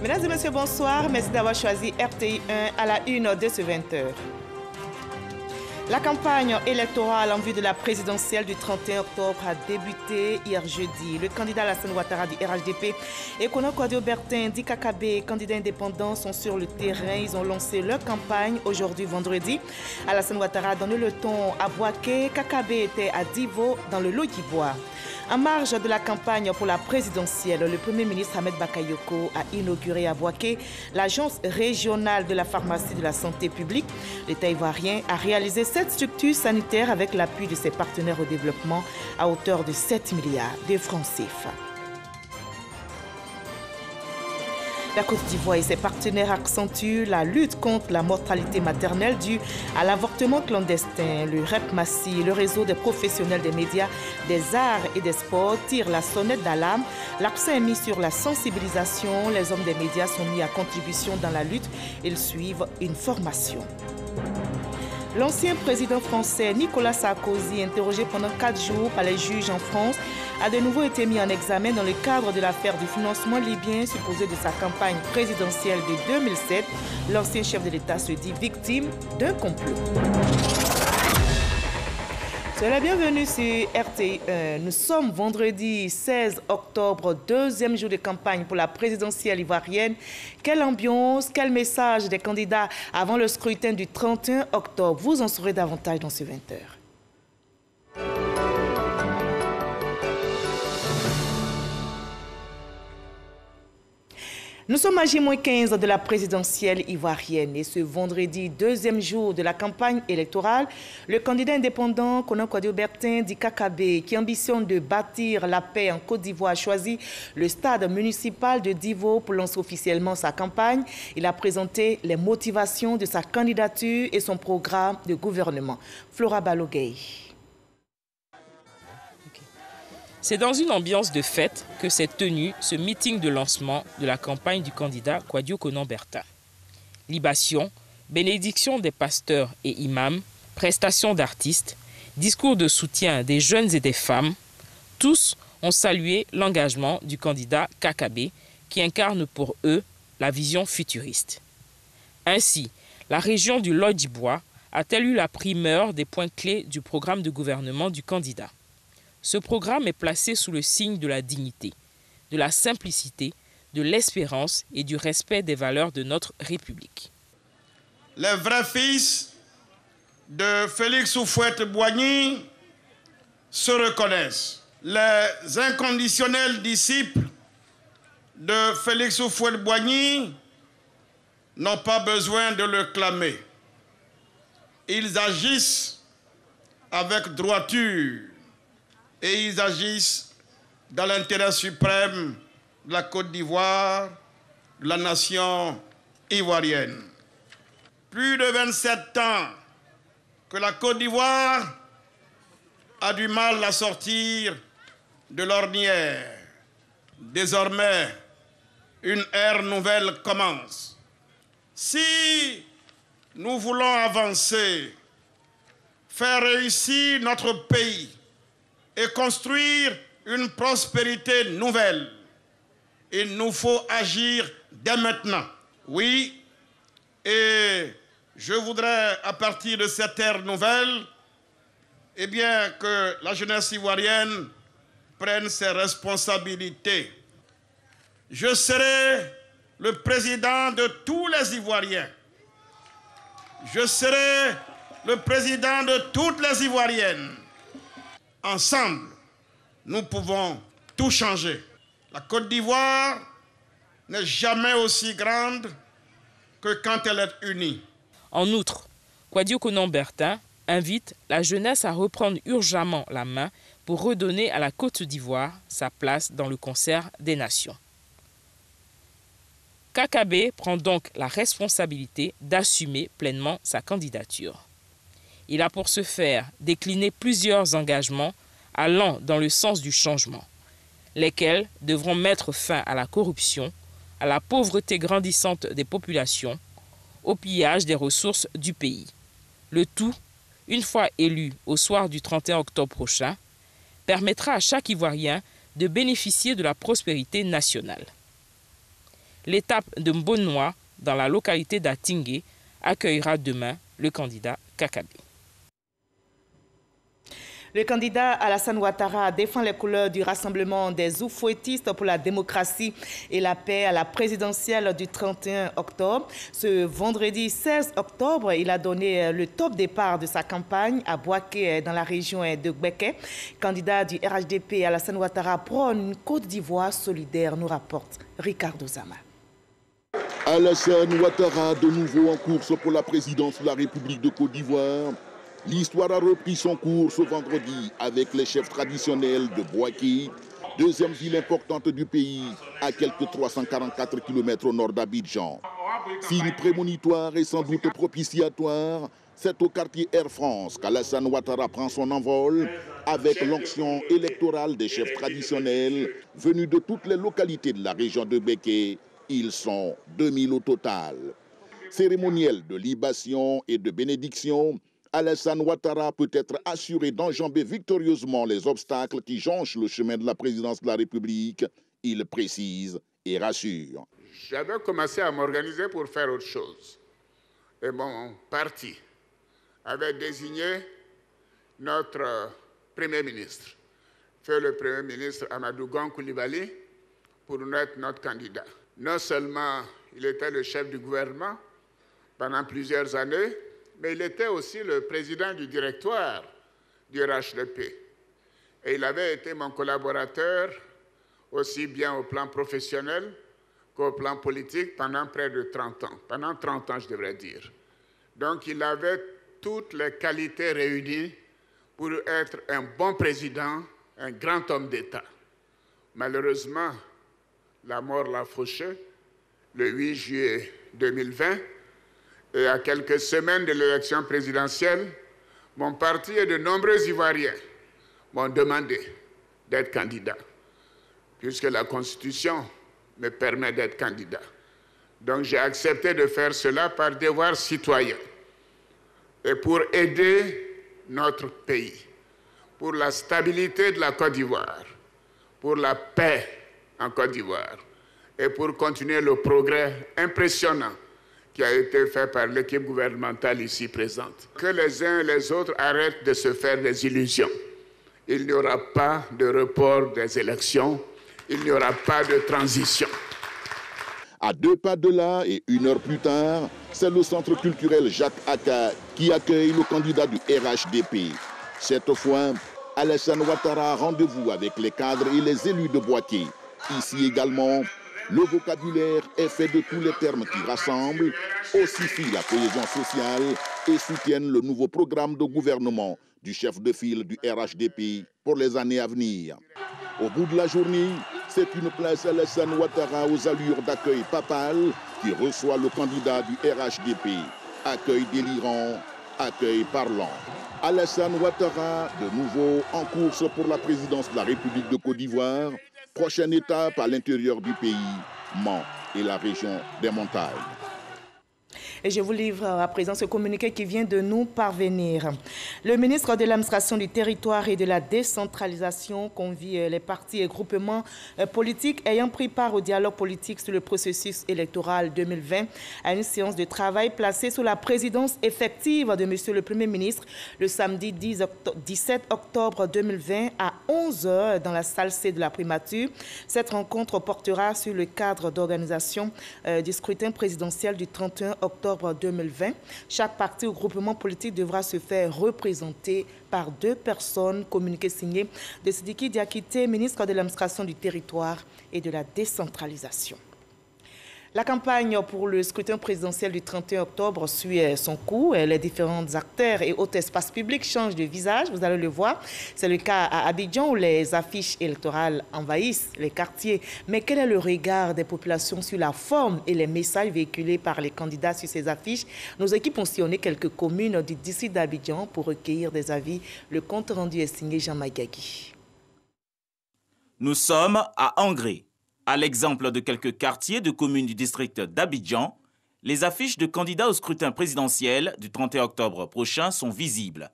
Mesdames et messieurs, bonsoir. Merci d'avoir choisi RTI 1 à la 1 de ce 20h. La campagne électorale en vue de la présidentielle du 31 octobre a débuté hier jeudi. Le candidat Alassane Ouattara du RHDP et Kono Kouadio-Bertin d'IKKB, candidats indépendants, sont sur le terrain. Ils ont lancé leur campagne aujourd'hui vendredi. Alassane Ouattara a donné le ton à Bouaké. KKB était à Divo dans le Lodjibois. En marge de la campagne pour la présidentielle, le Premier ministre Ahmed Bakayoko a inauguré à Bouaké l'agence régionale de la pharmacie de la santé publique. L'État ivoirien a réalisé cette structure sanitaire avec l'appui de ses partenaires au développement à hauteur de 7 milliards de francs CFA. La Côte d'Ivoire et ses partenaires accentuent la lutte contre la mortalité maternelle due à l'avortement clandestin. Le REPMASI, le réseau des professionnels des médias, des arts et des sports, tire la sonnette d'alarme. L'accent est mis sur la sensibilisation. Les hommes des médias sont mis à contribution dans la lutte. Ils suivent une formation. L'ancien président français Nicolas Sarkozy, interrogé pendant 4 jours par les juges en France, a de nouveau été mis en examen dans le cadre de l'affaire du financement libyen supposé de sa campagne présidentielle de 2007. L'ancien chef de l'État se dit victime d'un complot. Soyez la bienvenue sur RTI 1. Nous sommes vendredi 16 octobre, deuxième jour de campagne pour la présidentielle ivoirienne. Quelle ambiance, quel message des candidats avant le scrutin du 31 octobre. Vous en saurez davantage dans ce 20h. Nous sommes à J-15 de la présidentielle ivoirienne et ce vendredi, deuxième jour de la campagne électorale, le candidat indépendant Kono Kouadio-Bertin d'IKKB, qui ambitionne de bâtir la paix en Côte d'Ivoire, a choisi le stade municipal de Divo pour lancer officiellement sa campagne. Il a présenté les motivations de sa candidature et son programme de gouvernement. Flora Baloguei. C'est dans une ambiance de fête que s'est tenu ce meeting de lancement de la campagne du candidat Kouadio Konan-Bertin. Libation, bénédiction des pasteurs et imams, prestations d'artistes, discours de soutien des jeunes et des femmes, tous ont salué l'engagement du candidat KKB qui incarne pour eux la vision futuriste. Ainsi, la région du Lodjibois a-t-elle eu la primeur des points clés du programme de gouvernement du candidat. Ce programme est placé sous le signe de la dignité, de la simplicité, de l'espérance et du respect des valeurs de notre République. Les vrais fils de Félix Houphouët-Boigny se reconnaissent. Les inconditionnels disciples de Félix Houphouët-Boigny n'ont pas besoin de le clamer. Ils agissent avec droiture. Et ils agissent dans l'intérêt suprême de la Côte d'Ivoire, de la nation ivoirienne. Plus de 27 ans que la Côte d'Ivoire a du mal à sortir de l'ornière. Désormais, une ère nouvelle commence. Si nous voulons avancer, faire réussir notre pays, et construire une prospérité nouvelle, il nous faut agir dès maintenant. Oui, et je voudrais, à partir de cette ère nouvelle, eh bien, que la jeunesse ivoirienne prenne ses responsabilités. Je serai le président de tous les Ivoiriens. Je serai le président de toutes les Ivoiriennes. Ensemble, nous pouvons tout changer. La Côte d'Ivoire n'est jamais aussi grande que quand elle est unie. En outre, Kouadio Konan-Bertin invite la jeunesse à reprendre urgemment la main pour redonner à la Côte d'Ivoire sa place dans le concert des nations. KKB prend donc la responsabilité d'assumer pleinement sa candidature. Il a pour ce faire décliné plusieurs engagements allant dans le sens du changement, lesquels devront mettre fin à la corruption, à la pauvreté grandissante des populations, au pillage des ressources du pays. Le tout, une fois élu au soir du 31 octobre prochain, permettra à chaque Ivoirien de bénéficier de la prospérité nationale. L'étape de Mbonnois, dans la localité d'Atingé, accueillera demain le candidat Kakabe. Le candidat Alassane Ouattara défend les couleurs du rassemblement des oufouettistes pour la démocratie et la paix à la présidentielle du 31 octobre. Ce vendredi 16 octobre, il a donné le top départ de sa campagne à Bouaké, dans la région de Gbeke. Candidat du RHDP, Alassane Ouattara prône une Côte d'Ivoire solidaire, nous rapporte Ricardo Zama. Alassane Ouattara, de nouveau en course pour la présidence de la République de Côte d'Ivoire. L'histoire a repris son cours ce vendredi avec les chefs traditionnels de Bouaké, deuxième ville importante du pays, à quelques 344 km au nord d'Abidjan. Signe prémonitoire et sans doute propitiatoire, c'est au quartier Air France qu'Alassane Ouattara prend son envol avec l'onction électorale des chefs traditionnels venus de toutes les localités de la région de Béké. Ils sont 2000 au total. Cérémoniel de libation et de bénédiction, Alassane Ouattara peut être assuré d'enjamber victorieusement les obstacles qui jonchent le chemin de la présidence de la République. Il précise et rassure. J'avais commencé à m'organiser pour faire autre chose. Et mon parti avait désigné notre Premier ministre, fait le Premier ministre Amadou Gon Coulibaly, pour être notre candidat. Non seulement il était le chef du gouvernement pendant plusieurs années, mais il était aussi le président du directoire du RHDP. Et il avait été mon collaborateur aussi bien au plan professionnel qu'au plan politique pendant près de 30 ans. Pendant 30 ans, je devrais dire. Donc, il avait toutes les qualités réunies pour être un bon président, un grand homme d'État. Malheureusement, la mort l'a fauché le 8 juillet 2020. Et à quelques semaines de l'élection présidentielle, mon parti et de nombreux Ivoiriens m'ont demandé d'être candidat, puisque la Constitution me permet d'être candidat. Donc j'ai accepté de faire cela par devoir citoyen et pour aider notre pays, pour la stabilité de la Côte d'Ivoire, pour la paix en Côte d'Ivoire et pour continuer le progrès impressionnant qui a été fait par l'équipe gouvernementale ici présente. Que les uns et les autres arrêtent de se faire des illusions. Il n'y aura pas de report des élections, il n'y aura pas de transition. À 2 pas de là et 1 heure plus tard, c'est le centre culturel Jacques Aka qui accueille le candidat du RHDP. Cette fois, Alassane Ouattara a rendez-vous avec les cadres et les élus de Bouaké. Ici également, le vocabulaire est fait de tous les termes qui rassemblent, ossifient la cohésion sociale et soutiennent le nouveau programme de gouvernement du chef de file du RHDP pour les années à venir. Au bout de la journée, c'est une place Alassane Ouattara aux allures d'accueil papal qui reçoit le candidat du RHDP. Accueil délirant, accueil parlant. Alassane Ouattara, de nouveau en course pour la présidence de la République de Côte d'Ivoire. Prochaine étape à l'intérieur du pays, Mans et la région des montagnes. Et je vous livre à présent ce communiqué qui vient de nous parvenir. Le ministre de l'Administration du Territoire et de la Décentralisation convie les partis et groupements politiques ayant pris part au dialogue politique sur le processus électoral 2020 à une séance de travail placée sous la présidence effective de M. le Premier ministre le samedi 17 octobre 2020 à 11 h dans la salle C de la primature. Cette rencontre portera sur le cadre d'organisation du scrutin présidentiel du 31 octobre 2020. Chaque parti ou groupement politique devra se faire représenter par 2 personnes. Communiqué signé de Sidiki Diakité, ministre de l'Administration du Territoire et de la Décentralisation. La campagne pour le scrutin présidentiel du 31 octobre suit son cours. Les différents acteurs et autres espaces publics changent de visage, vous allez le voir. C'est le cas à Abidjan où les affiches électorales envahissent les quartiers. Mais quel est le regard des populations sur la forme et les messages véhiculés par les candidats sur ces affiches? Nos équipes ont sillonné quelques communes du district d'Abidjan pour recueillir des avis. Le compte rendu est signé Jean Magagui. Nous sommes à Angré. À l'exemple de quelques quartiers de communes du district d'Abidjan, les affiches de candidats au scrutin présidentiel du 31 octobre prochain sont visibles.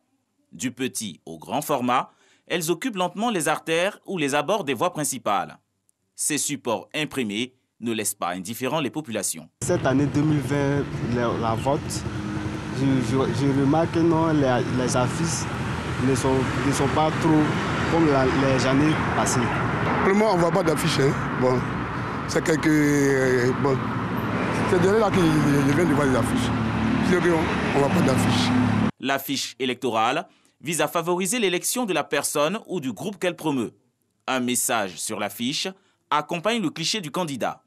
Du petit au grand format, elles occupent lentement les artères ou les abords des voies principales. Ces supports imprimés ne laisse pas indifférents les populations. Cette année 2020, la vote, je remarque que non, les affiches ne sont pas trop comme les années passées. Pour le moment, on ne voit pas d'affiches. Hein. Bon, c'est quelques... bon, c'est là que je viens de voir les affiches. On ne voit pas d'affiches. L'affiche électorale vise à favoriser l'élection de la personne ou du groupe qu'elle promeut. Un message sur l'affiche accompagne le cliché du candidat.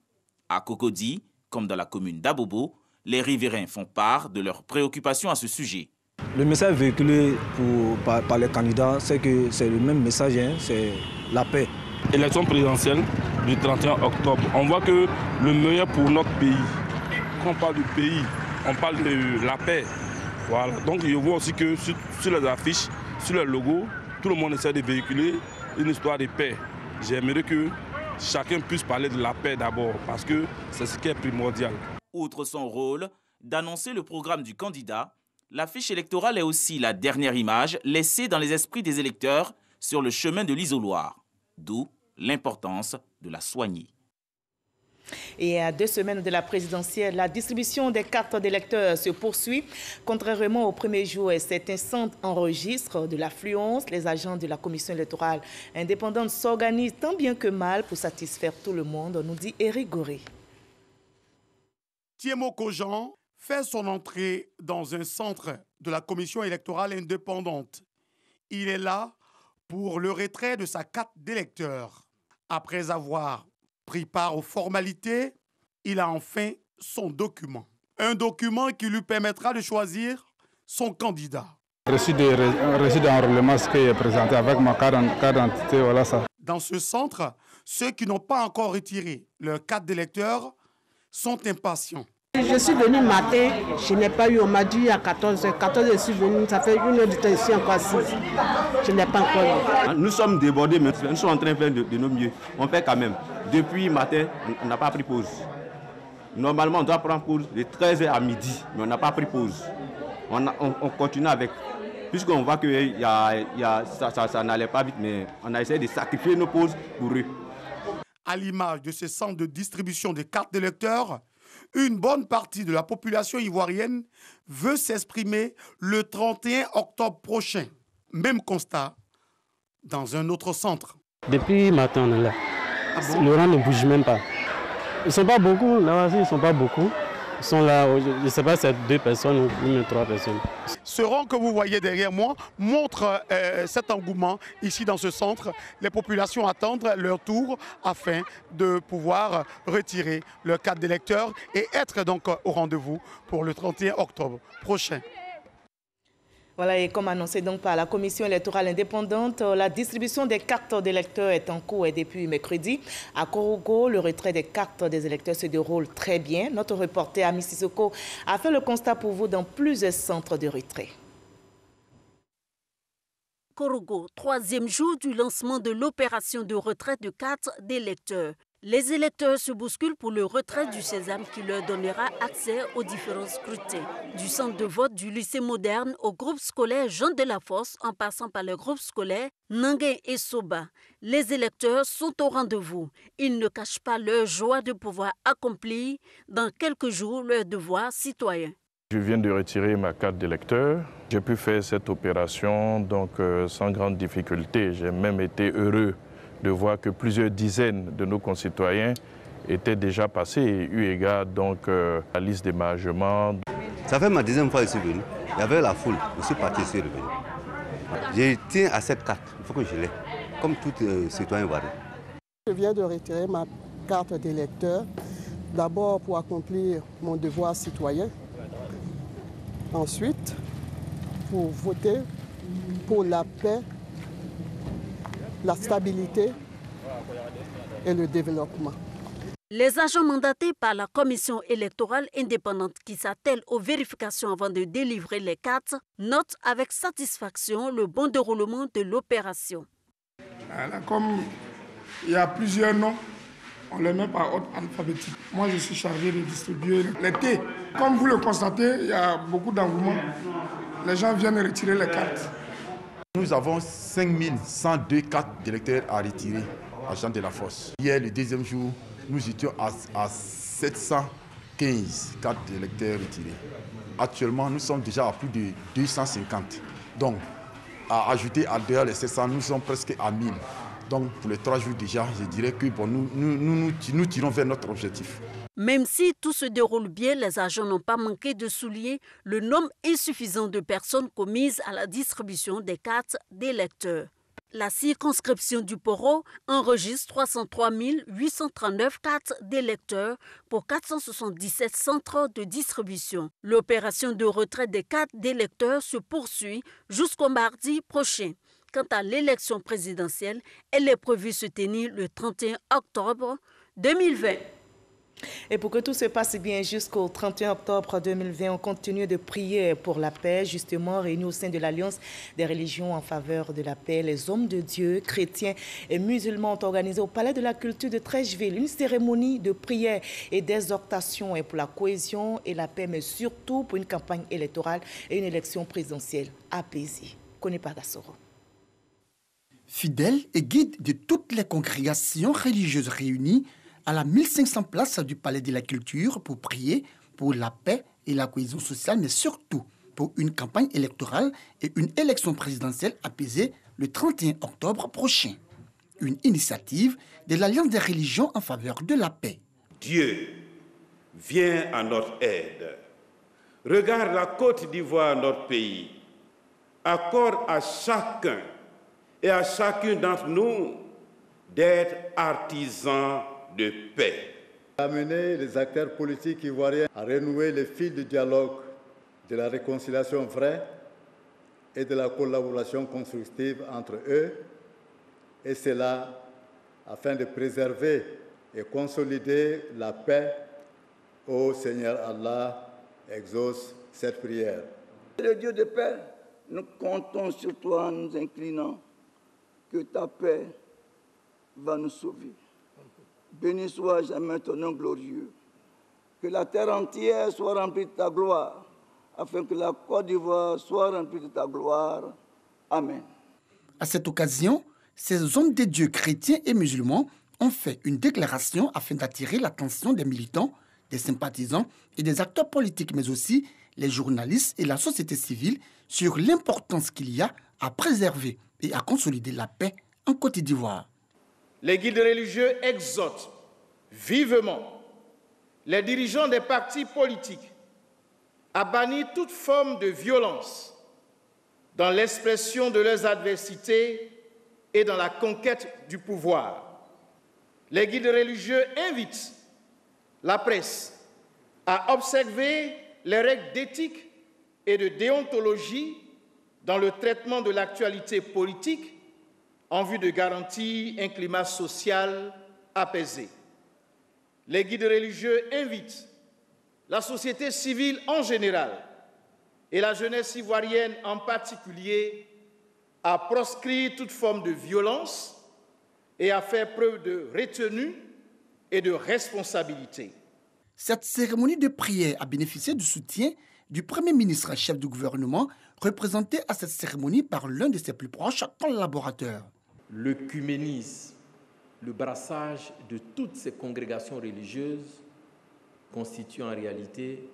À Cocody, comme dans la commune d'Abobo, les riverains font part de leurs préoccupations à ce sujet. Le message véhiculé par les candidats, c'est que c'est le même message, hein, c'est la paix. Élection présidentielle du 31 octobre, on voit que le meilleur pour notre pays, quand on parle du pays, on parle de la paix. Voilà. Donc je vois aussi que sur les affiches, sur les logos, tout le monde essaie de véhiculer une histoire de paix. J'aimerais que chacun puisse parler de la paix d'abord, parce que c'est ce qui est primordial. Outre son rôle d'annoncer le programme du candidat, l'affiche électorale est aussi la dernière image laissée dans les esprits des électeurs sur le chemin de l'isoloir. D'où l'importance de la soigner. Et à 2 semaines de la présidentielle, la distribution des cartes d'électeurs se poursuit. Contrairement au premier jour, certains centres enregistrent de l'affluence. Les agents de la commission électorale indépendante s'organisent tant bien que mal pour satisfaire tout le monde, nous dit Éric Goré. Thiemo Kojan fait son entrée dans un centre de la commission électorale indépendante. Il est là pour le retrait de sa carte d'électeur. Après avoir pris part aux formalités, il a enfin son document. Un document qui lui permettra de choisir son candidat. Un reçu d'enrôlement, ce qui est présenté avec ma carte d'identité, voilà ça. Dans ce centre, ceux qui n'ont pas encore retiré leur carte d'électeur sont impatients. Je suis venue matin, je n'ai pas eu, on m'a dit à 14h. 14h, je suis venue, ça fait 1 heure de temps ici, encore 6. Je n'ai pas encore eu. Nous sommes débordés, mais nous sommes en train de faire de nos mieux. On fait quand même. Depuis matin, on n'a pas pris pause. Normalement, on doit prendre pause de 13h à midi, mais on n'a pas pris pause. On continue avec. Puisqu'on voit que ça n'allait pas vite, mais on a essayé de sacrifier nos pauses pour eux. À l'image de ce centre de distribution des cartes d'électeurs, une bonne partie de la population ivoirienne veut s'exprimer le 31 octobre prochain. Même constat dans un autre centre. Depuis matin, on est là. Le rang ne bouge même pas. Ils ne sont pas beaucoup, là aussi, ils ne sont pas beaucoup. Ils sont là, je ne sais pas si c'est 2 personnes ou même 3 personnes. Ce rang que vous voyez derrière moi montre cet engouement ici dans ce centre. Les populations attendent leur tour afin de pouvoir retirer leur carte d'électeur et être donc au rendez-vous pour le 31 octobre prochain. Voilà, et comme annoncé donc par la commission électorale indépendante, la distribution des cartes d'électeurs est en cours et depuis mercredi. À Korogo, le retrait des cartes des électeurs se déroule très bien. Notre reporter Ami Sissoko a fait le constat pour vous dans plusieurs centres de retrait. Korogo, 3e jour du lancement de l'opération de retrait de cartes d'électeurs. Les électeurs se bousculent pour le retrait du sésame qui leur donnera accès aux différents scrutins. Du centre de vote du lycée moderne au groupe scolaire Jean de la Fosse en passant par le groupe scolaire Nanguin et Soba. Les électeurs sont au rendez-vous. Ils ne cachent pas leur joie de pouvoir accomplir dans quelques jours leur devoir citoyen. Je viens de retirer ma carte d'électeur. J'ai pu faire cette opération donc, sans grande difficulté. J'ai même été heureux de voir que plusieurs dizaines de nos concitoyens étaient déjà passés, eu égard donc à la liste d'émargement. Ça fait ma 2e fois que je suis venu. Il y avait la foule, je suis parti, je suis revenu. Je tiens à cette carte, il faut que je l'ai, comme tout citoyen ivoirien. Je viens de retirer ma carte d'électeur, d'abord pour accomplir mon devoir citoyen, ensuite pour voter pour la paix, la stabilité et le développement. Les agents mandatés par la commission électorale indépendante qui s'attellent aux vérifications avant de délivrer les cartes notent avec satisfaction le bon déroulement de l'opération. Comme il y a plusieurs noms, on les met par ordre alphabétique. Moi, je suis chargé de distribuer les thés. Comme vous le constatez, il y a beaucoup d'engouement. Les gens viennent retirer les cartes. Nous avons 5102 cartes d'électeurs à retirer à Jean de la Fosse. Hier, le 2e jour nous étions à 715 cartes d'électeurs retirées. Actuellement, nous sommes déjà à plus de 250. Donc, à ajouter à dehors les 700, nous sommes presque à 1000. Donc, pour les 3 jours déjà, je dirais que bon, nous tirons vers notre objectif. Même si tout se déroule bien, les agents n'ont pas manqué de souligner le nombre insuffisant de personnes commises à la distribution des cartes d'électeurs. La circonscription du Poro enregistre 303 839 cartes d'électeurs pour 477 centres de distribution. L'opération de retrait des cartes d'électeurs se poursuit jusqu'au mardi prochain. Quant à l'élection présidentielle, elle est prévue se tenir le 31 octobre 2020. Et pour que tout se passe bien jusqu'au 31 octobre 2020, on continue de prier pour la paix, justement réunis au sein de l'Alliance des religions en faveur de la paix. Les hommes de Dieu, chrétiens et musulmans ont organisé au Palais de la Culture de Trècheville une cérémonie de prière et d'exhortation pour la cohésion et la paix, mais surtout pour une campagne électorale et une élection présidentielle apaisée. Konipa Gassoro. Fidèles et guides de toutes les congrégations religieuses réunies à la 1500 places du Palais de la Culture pour prier pour la paix et la cohésion sociale, mais surtout pour une campagne électorale et une élection présidentielle apaisée le 31 octobre prochain. Une initiative de l'Alliance des religions en faveur de la paix. Dieu vient à notre aide. Regarde la Côte d'Ivoire, notre pays. Accorde à chacun et à chacune d'entre nous d'être artisans de paix. Amener les acteurs politiques ivoiriens à renouer le fil du dialogue, de la réconciliation vraie et de la collaboration constructive entre eux, et cela afin de préserver et consolider la paix. Ô Seigneur Allah, exauce cette prière. Le Dieu de paix, nous comptons sur toi en nous inclinant, que ta paix va nous sauver. Béni soit jamais ton nom glorieux. Que la terre entière soit remplie de ta gloire, afin que la Côte d'Ivoire soit remplie de ta gloire. Amen. À cette occasion, ces hommes de Dieu chrétiens et musulmans ont fait une déclaration afin d'attirer l'attention des militants, des sympathisants et des acteurs politiques, mais aussi les journalistes et la société civile sur l'importance qu'il y a à préserver et à consolider la paix en Côte d'Ivoire. Les guides religieux exhortent vivement les dirigeants des partis politiques à bannir toute forme de violence dans l'expression de leurs adversités et dans la conquête du pouvoir. Les guides religieux invitent la presse à observer les règles d'éthique et de déontologie dans le traitement de l'actualité politique en vue de garantir un climat social apaisé. Les guides religieux invitent la société civile en général et la jeunesse ivoirienne en particulier à proscrire toute forme de violence et à faire preuve de retenue et de responsabilité. Cette cérémonie de prière a bénéficié du soutien du Premier ministre chef du gouvernement, représenté à cette cérémonie par l'un de ses plus proches collaborateurs. L'œcuménisme, le brassage de toutes ces congrégations religieuses constitue en réalité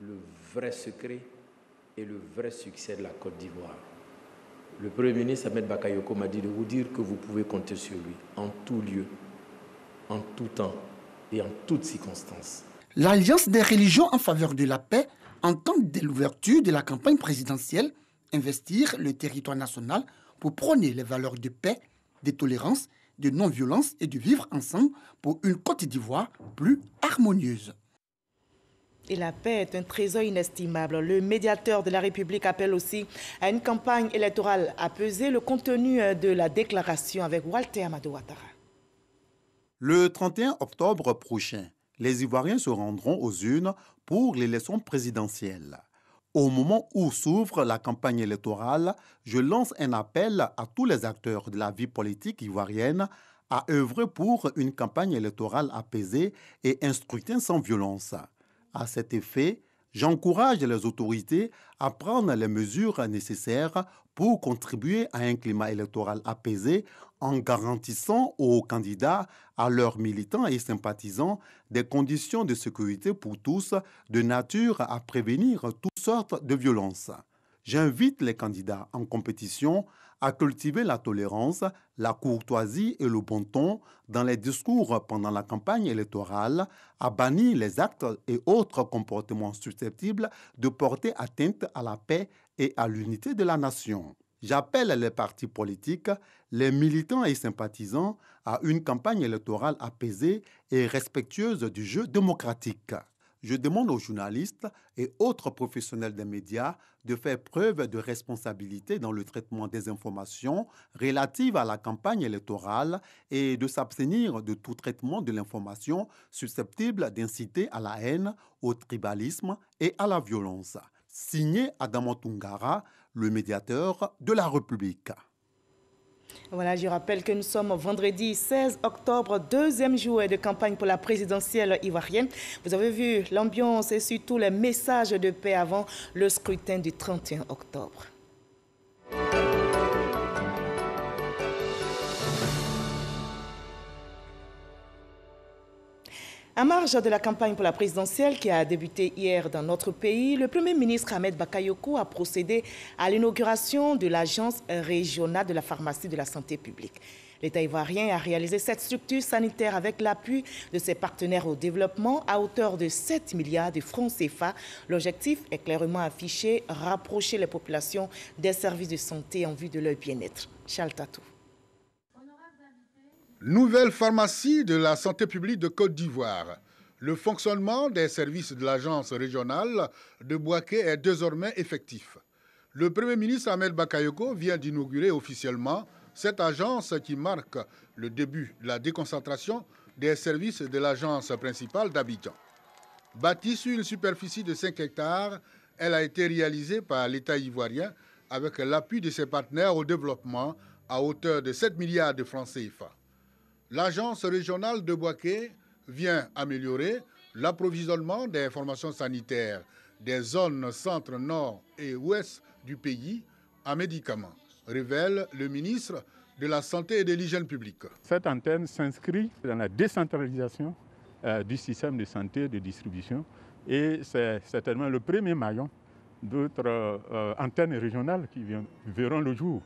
le vrai secret et le vrai succès de la Côte d'Ivoire. Le Premier ministre Ahmed Bakayoko m'a dit de vous dire que vous pouvez compter sur lui en tout lieu, en tout temps et en toutes circonstances. L'Alliance des religions en faveur de la paix entend dès l'ouverture de la campagne présidentielle investir le territoire national pour prôner les valeurs de paix, de tolérance, de non-violence et de vivre ensemble pour une Côte d'Ivoire plus harmonieuse. Et la paix est un trésor inestimable. Le médiateur de la République appelle aussi à une campagne électorale apaisée. Le contenu de la déclaration avec Walter Amadou Ouattara. Le 31 octobre prochain, les Ivoiriens se rendront aux urnes pour l'élection présidentielle. Au moment où s'ouvre la campagne électorale, je lance un appel à tous les acteurs de la vie politique ivoirienne à œuvrer pour une campagne électorale apaisée et un scrutin sans violence. À cet effet, J'encourage les autorités à prendre les mesures nécessaires pour contribuer à un climat électoral apaisé en garantissant aux candidats, à leurs militants et sympathisants des conditions de sécurité pour tous de nature à prévenir toutes sortes de violences. J'invite les candidats en compétition à cultiver la tolérance, la courtoisie et le bon ton dans les discours pendant la campagne électorale, à bannir les actes et autres comportements susceptibles de porter atteinte à la paix et à l'unité de la nation. J'appelle les partis politiques, les militants et sympathisants à une campagne électorale apaisée et respectueuse du jeu démocratique. Je demande aux journalistes et autres professionnels des médias de faire preuve de responsabilité dans le traitement des informations relatives à la campagne électorale et de s'abstenir de tout traitement de l'information susceptible d'inciter à la haine, au tribalisme et à la violence. Signé Adama Tungara, le médiateur de la République. Voilà, je rappelle que nous sommes vendredi 16 octobre, deuxième jour de campagne pour la présidentielle ivoirienne. Vous avez vu l'ambiance et surtout les messages de paix avant le scrutin du 31 octobre. En marge de la campagne pour la présidentielle qui a débuté hier dans notre pays, le Premier ministre Ahmed Bakayoko a procédé à l'inauguration de l'Agence régionale de la pharmacie de la santé publique. L'État ivoirien a réalisé cette structure sanitaire avec l'appui de ses partenaires au développement à hauteur de 7 milliards de francs CFA. L'objectif est clairement affiché, rapprocher les populations des services de santé en vue de leur bien-être. Charles Tatou. Nouvelle pharmacie de la santé publique de Côte d'Ivoire. Le fonctionnement des services de l'agence régionale de Bouaké est désormais effectif. Le Premier ministre Ahmed Bakayoko vient d'inaugurer officiellement cette agence qui marque le début de la déconcentration des services de l'agence principale d'Abidjan. Bâtie sur une superficie de 5 hectares, elle a été réalisée par l'État ivoirien avec l'appui de ses partenaires au développement à hauteur de 7 milliards de francs CFA. L'agence régionale de Bouaké vient améliorer l'approvisionnement des informations sanitaires des zones centre, nord et ouest du pays en médicaments, révèle le ministre de la Santé et de l'Hygiène publique. Cette antenne s'inscrit dans la décentralisation du système de santé et de distribution et c'est certainement le premier maillon d'autres antennes régionales qui verront le jour.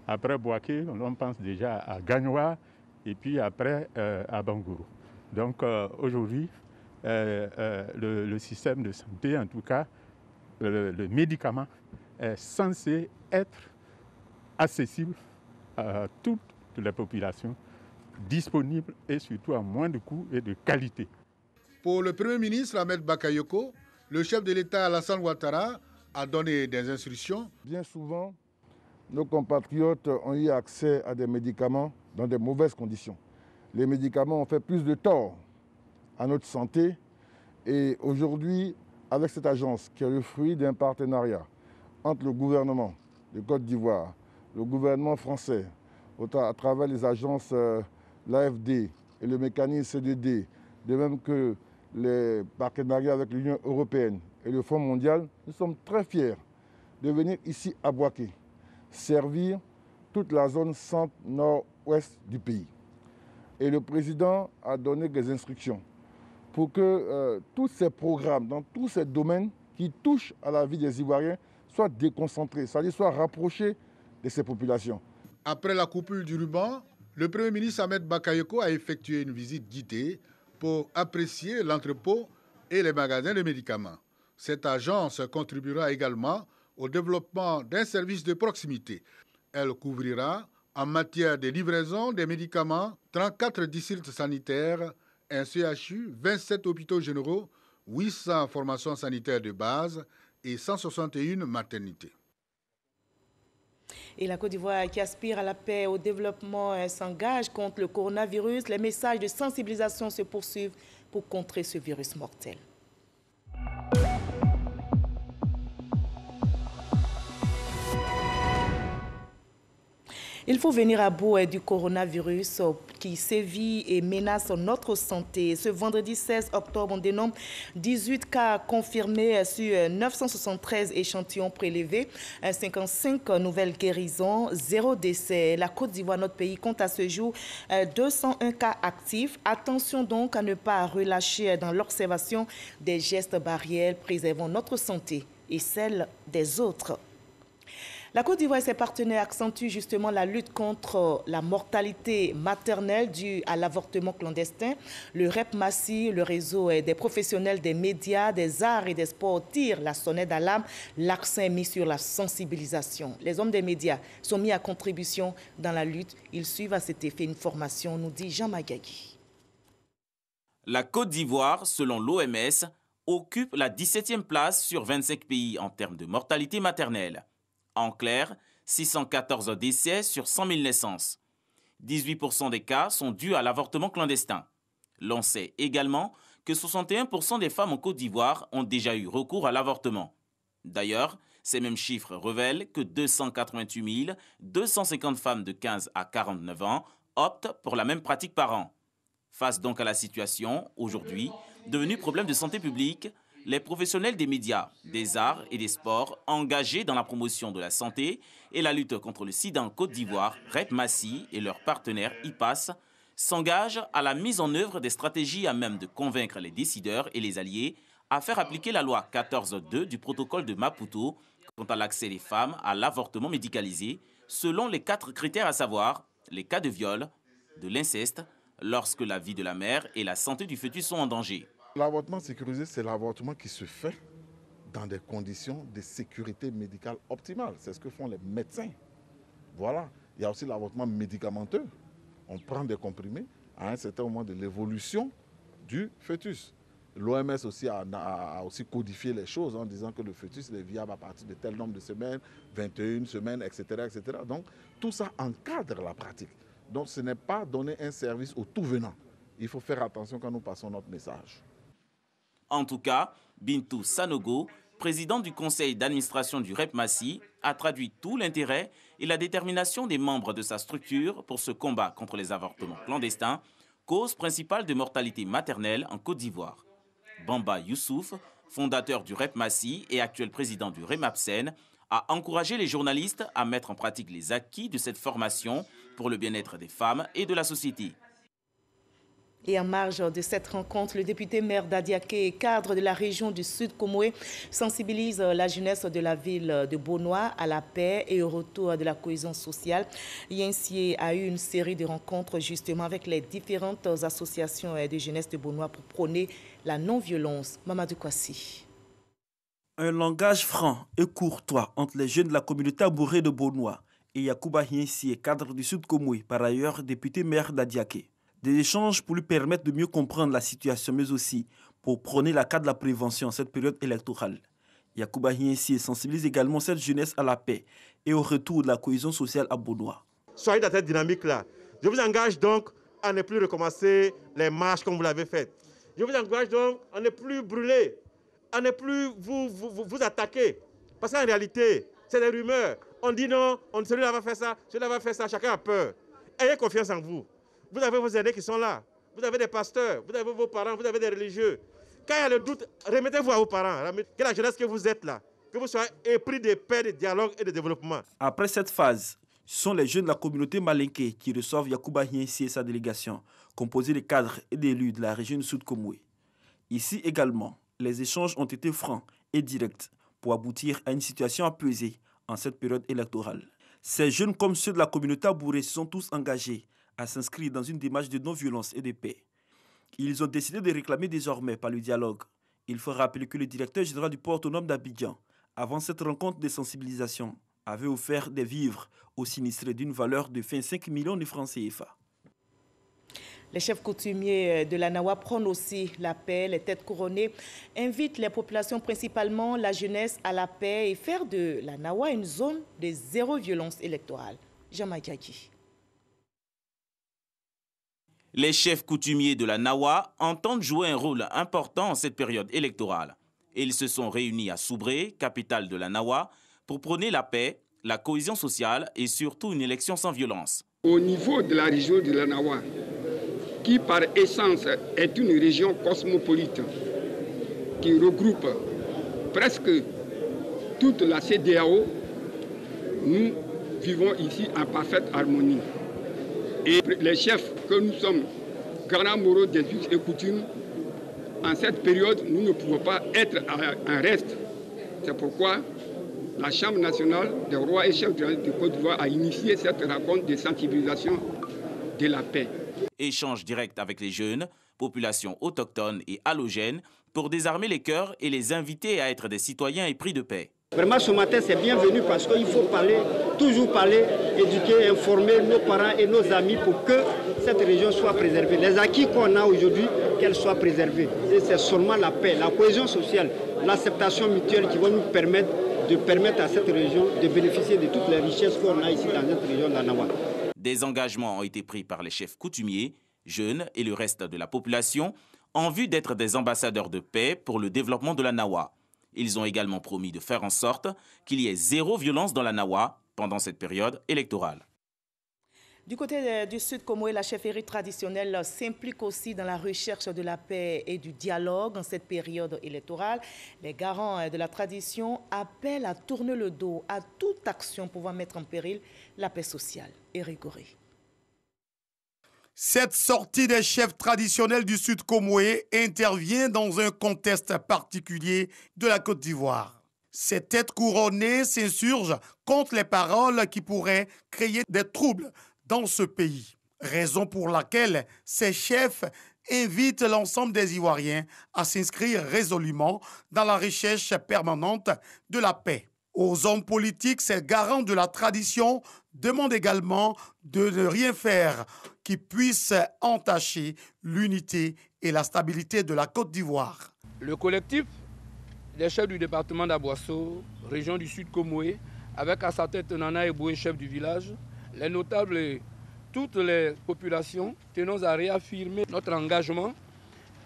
Après Bouaké, on pense déjà à Gagnoa, et puis après à Bangourou. Donc aujourd'hui, le système de santé, en tout cas, le médicament, est censé être accessible à toutes les populations, disponible et surtout à moins de coûts et de qualité. Pour le Premier ministre Ahmed Bakayoko, le chef de l'État Alassane Ouattara a donné des instructions. Bien souvent, nos compatriotes ont eu accès à des médicaments dans de mauvaises conditions. Les médicaments ont fait plus de tort à notre santé et aujourd'hui, avec cette agence qui est le fruit d'un partenariat entre le gouvernement de Côte d'Ivoire, le gouvernement français, à travers les agences l'AFD et le mécanisme CDD, de même que les partenariats avec l'Union européenne et le Fonds mondial, nous sommes très fiers de venir ici à Bouaké, servir toute la zone centre-nord-ouest du pays. Et le président a donné des instructions pour que tous ces programmes, dans tous ces domaines qui touchent à la vie des Ivoiriens, soient déconcentrés, c'est-à-dire soient rapprochés de ces populations. Après la coupure du ruban, le Premier ministre Ahmed Bakayoko a effectué une visite guidée pour apprécier l'entrepôt et les magasins de médicaments. Cette agence contribuera également au développement d'un service de proximité. Elle couvrira, en matière de livraison des médicaments, 34 districts sanitaires, un CHU, 27 hôpitaux généraux, 800 formations sanitaires de base et 161 maternités. Et la Côte d'Ivoire qui aspire à la paix et au développement s'engage contre le coronavirus. Les messages de sensibilisation se poursuivent pour contrer ce virus mortel. Il faut venir à bout du coronavirus qui sévit et menace notre santé. Ce vendredi 16 octobre, on dénombre 18 cas confirmés sur 973 échantillons prélevés, 55 nouvelles guérisons, 0 décès. La Côte d'Ivoire, notre pays, compte à ce jour 201 cas actifs. Attention donc à ne pas relâcher dans l'observation des gestes barrières. Préservons notre santé et celle des autres. La Côte d'Ivoire et ses partenaires accentuent justement la lutte contre la mortalité maternelle due à l'avortement clandestin. Le REP-MASI, le réseau des professionnels des médias, des arts et des sports tire la sonnette d'alarme. L'accent est mis sur la sensibilisation. Les hommes des médias sont mis à contribution dans la lutte. Ils suivent à cet effet une formation, nous dit Jean Magagui. La Côte d'Ivoire, selon l'OMS, occupe la 17e place sur 25 pays en termes de mortalité maternelle. En clair, 614 décès sur 100 000 naissances. 18% des cas sont dus à l'avortement clandestin. L'on sait également que 61% des femmes en Côte d'Ivoire ont déjà eu recours à l'avortement. D'ailleurs, ces mêmes chiffres révèlent que 288 250 femmes de 15 à 49 ans optent pour la même pratique par an. Face donc à la situation, aujourd'hui, devenue problème de santé publique, les professionnels des médias, des arts et des sports engagés dans la promotion de la santé et la lutte contre le sida en Côte d'Ivoire, REP-MASI et leurs partenaires IPAS, s'engagent à la mise en œuvre des stratégies à même de convaincre les décideurs et les alliés à faire appliquer la loi 14.2 du protocole de Maputo quant à l'accès des femmes à l'avortement médicalisé, selon les 4 critères à savoir les cas de viol, de l'inceste, lorsque la vie de la mère et la santé du fœtus sont en danger. L'avortement sécurisé, c'est l'avortement qui se fait dans des conditions de sécurité médicale optimale. C'est ce que font les médecins. Voilà. Il y a aussi l'avortement médicamenteux. On prend des comprimés à un certain moment de l'évolution du fœtus. L'OMS aussi a aussi codifié les choses en disant que le fœtus est viable à partir de tel nombre de semaines, 21 semaines, etc., etc. Donc tout ça encadre la pratique. Donc ce n'est pas donner un service au tout venant. Il faut faire attention quand nous passons notre message. En tout cas, Bintou Sanogo, président du conseil d'administration du REP-MASI, a traduit tout l'intérêt et la détermination des membres de sa structure pour ce combat contre les avortements clandestins, cause principale de mortalité maternelle en Côte d'Ivoire. Bamba Youssouf, fondateur du REP-MASI et actuel président du REMAPSEN, a encouragé les journalistes à mettre en pratique les acquis de cette formation pour le bien-être des femmes et de la société. Et en marge de cette rencontre, le député maire d'Adiaké, cadre de la région du Sud Comoé, sensibilise la jeunesse de la ville de Bonois à la paix et au retour de la cohésion sociale. Yensié a eu une série de rencontres justement avec les différentes associations de jeunesse de Bonois pour prôner la non-violence. Mamadou Kwasi. Un langage franc et courtois entre les jeunes de la communauté abourée de Bonois et Yacouba Yensié, cadre du Sud Comoé, par ailleurs député maire d'Adiaké. Des échanges pour lui permettre de mieux comprendre la situation, mais aussi pour prôner la carte de la prévention en cette période électorale. Yacouba Yensié sensibilise également cette jeunesse à la paix et au retour de la cohésion sociale à Bonois. Soyez dans cette dynamique-là. Je vous engage donc à ne plus recommencer les marches comme vous l'avez fait. Je vous engage donc à ne plus brûler, à ne plus vous attaquer. Parce qu'en réalité, c'est des rumeurs. On dit non, celui-là va faire ça, celui-là va faire ça, chacun a peur. Ayez confiance en vous. Vous avez vos aînés qui sont là. Vous avez des pasteurs, vous avez vos parents, vous avez des religieux. Quand il y a le doute, remettez-vous à vos parents. Que la jeunesse que vous êtes là, que vous soyez épris de paix, de dialogue et de développement. Après cette phase, ce sont les jeunes de la communauté malinké qui reçoivent Yacouba Yensié et sa délégation, composée de cadres et d'élus de la région du Sud Comoé. Ici également, les échanges ont été francs et directs pour aboutir à une situation apaisée en cette période électorale. Ces jeunes comme ceux de la communauté abourée se sont tous engagés à s'inscrire dans une démarche de non-violence et de paix. Ils ont décidé de réclamer désormais par le dialogue. Il faut rappeler que le directeur général du port autonome d'Abidjan, avant cette rencontre de sensibilisation, avait offert des vivres aux sinistrés d'une valeur de 25 millions de francs CFA. Les chefs coutumiers de la Nawa prônent aussi la paix. Les têtes couronnées invitent les populations, principalement la jeunesse, à la paix et faire de la Nawa une zone de zéro violence électorale. Jean-Maïkaki. Les chefs coutumiers de la Nawa entendent jouer un rôle important en cette période électorale. Ils se sont réunis à Soubré, capitale de la Nawa, pour prôner la paix, la cohésion sociale et surtout une élection sans violence. Au niveau de la région de l'Anawa, qui par essence est une région cosmopolite, qui regroupe presque toute la CEDEAO, nous vivons ici en parfaite harmonie. Et les chefs que nous sommes, garants moraux des us et coutumes, en cette période, nous ne pouvons pas être en reste. C'est pourquoi la Chambre nationale des rois et chefs de Côte d'Ivoire a initié cette rencontre de sensibilisation de la paix. Échange direct avec les jeunes, populations autochtones et allogènes pour désarmer les cœurs et les inviter à être des citoyens épris de paix. Vraiment, ce matin, c'est bienvenu parce qu'il faut parler, toujours parler, éduquer, informer nos parents et nos amis pour que cette région soit préservée. Les acquis qu'on a aujourd'hui, qu'elle soit préservée. Et c'est seulement la paix, la cohésion sociale, l'acceptation mutuelle qui va nous permettre à cette région de bénéficier de toutes les richesses qu'on a ici dans notre région d'Anawa. Des engagements ont été pris par les chefs coutumiers, jeunes et le reste de la population en vue d'être des ambassadeurs de paix pour le développement de l'Anawa. Ils ont également promis de faire en sorte qu'il y ait zéro violence dans l'Anawa pendant cette période électorale. Du côté du Sud Comoé, la chefferie traditionnelle s'implique aussi dans la recherche de la paix et du dialogue en cette période électorale. Les garants de la tradition appellent à tourner le dos à toute action pouvant mettre en péril la paix sociale. Éric Goré. Cette sortie des chefs traditionnels du Sud Comoé intervient dans un contexte particulier de la Côte d'Ivoire. Ces têtes couronnées s'insurgent contre les paroles qui pourraient créer des troubles dans ce pays. Raison pour laquelle ces chefs invitent l'ensemble des Ivoiriens à s'inscrire résolument dans la recherche permanente de la paix. Aux hommes politiques, ces garants de la tradition demandent également de ne rien faire qui puisse entacher l'unité et la stabilité de la Côte d'Ivoire. Le collectif des chefs du département d'Aboisseau, région du Sud Comoé, avec à sa tête Nana Eboué, chef du village, les notables et toutes les populations, tenons à réaffirmer notre engagement